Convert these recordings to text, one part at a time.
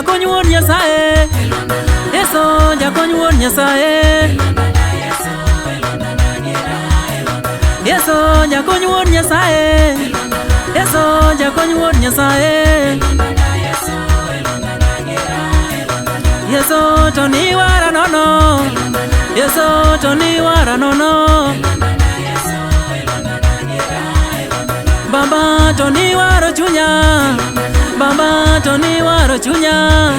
jakony wuon Nyasaye, Yesu jakony wuon Nyasaye, Yesu jakony wuon Nyasaye, Yesu jakony wuon Nyasaye, Yesu to ni wara nono, Yesu to ni wara nono, Baba to ni waro chunya, Baba to ni waro chunya,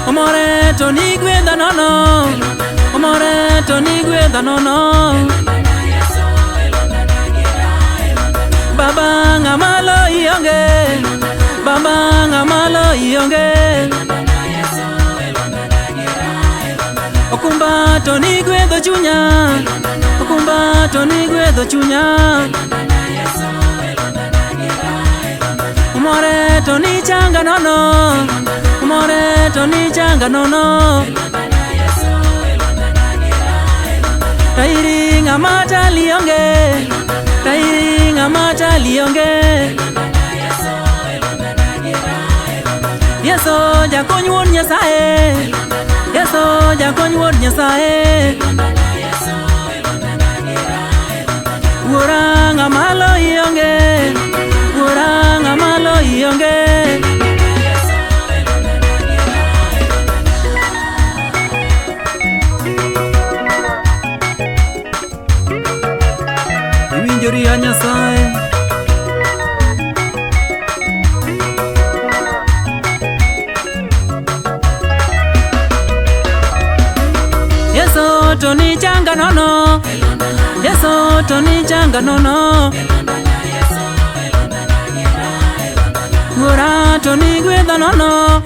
Omore to ni gwedha nono, Omore to ni gwedha nono, Baba ngamalo ionge, Baba ngamalo ionge, Okumba to ni gwedho chunya, Okumba to ni gwedho chunya, Omore to ni changa nono, Omore to ni changa nono, Tairi ngamata lionge, Tairi ngamata lionge, Yesu jakony wuon Nyasaye, Yesu jakony wuon Nyasaye, Wuora ngamalo ionge, Wuora ngamalo ionge, Iwinjori ya Nyasaye, Yesu to ni changa nono, Yesu to ni changa nono, Wuora to ni gwedha nono,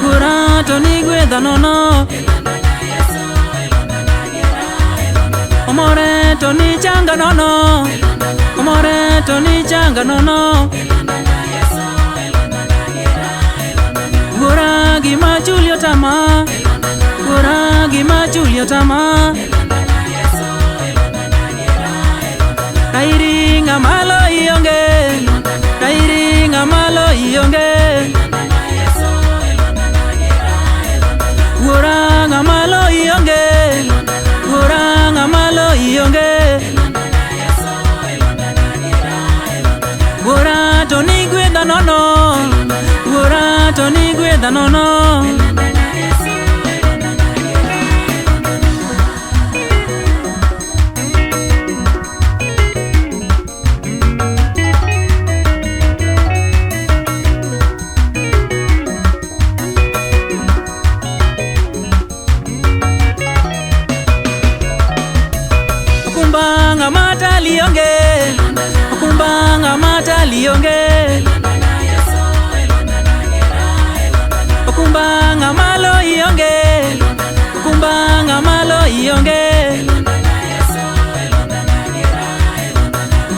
Wuora to ni gwedha nono, Omore to ni changa nono, Omore to ni changa nono, Wuora gima chuli otama, Wuora gima chuli otama, Tairi ngamalo ionge, Tairi ngamalo ionge, Wuora ngamalo ionge, Wuora ngamalo ionge, Wuora to ni gwedha nono, Wuora to ni gwedha nono, Okumba ngamata lionge, Okumba ngamata lionge, Okumba ngamalo ionge, Okumba ngamalo ionge,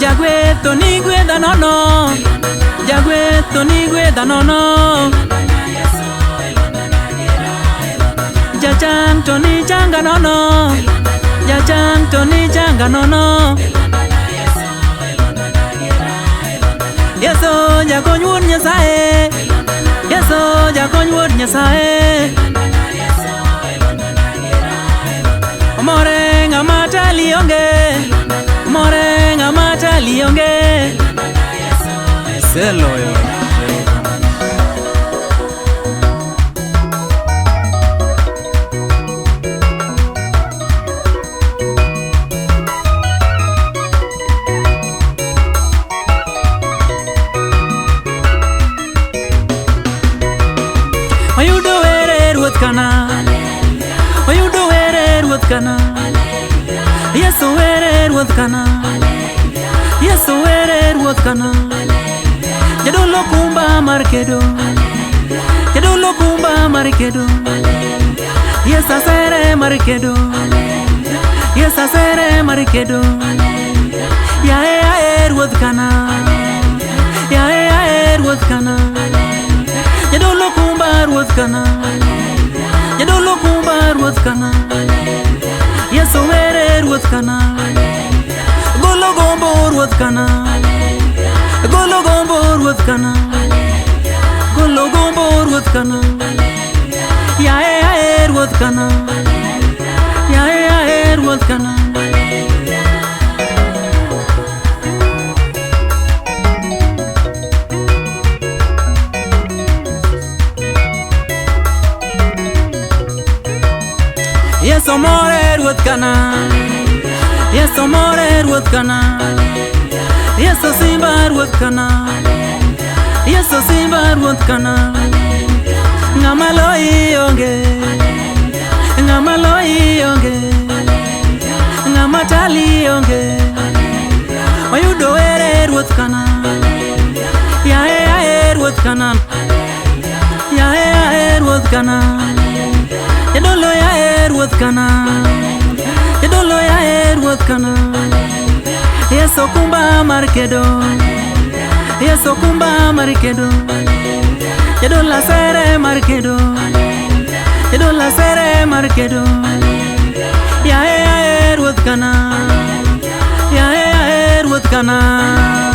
Jagwetho ni gwedha nono, Jagwetho ni gwedha nono, Jachang to ni changa nono, Jachang to ni changa nono, Yesu jakony wuon Nyasaye, Yesu jakony wuon Nyasaye, Omore ngamata lionge, Omore ngamata lionge, Seloyo. Oyudo were ruoth kana, Oyudo were ruoth kana, Yesu were ruoth kana, Yesu were ruoth kana, Jadolo kumba mar kedo, Jadolo kumba mar kedo, Yesu asere mar kedo, Yesu asere mar kedo, Yae ruoth kana, Yae ruoth kana, Jadolo kumba ruoth kana, Jadolo kumba ruoth kana, Yesu were ruoth kana, Golo gombo ruoth kana, Golo gombo ruoth kana. ruoth kana yae ruoth kana yae ruoth kana Yeso more ruoth kana Yeso more ruoth kana Yeso simba ruoth kana Yeso simba ruoth kana Ng'ama loyi onge Ng'ama loyi onge Ng'ama tali onge Oyudo ere ruoth kana Yae ruoth kana Yae ruoth kana Jadolo yae ruoth kana Jadolo yae ruoth kana Yeso kumba mar kedo Yeso kumba mar kedo Jadola sere mar kedo Jadola sere mar kedo Yae ruoth kana Yae ruoth kana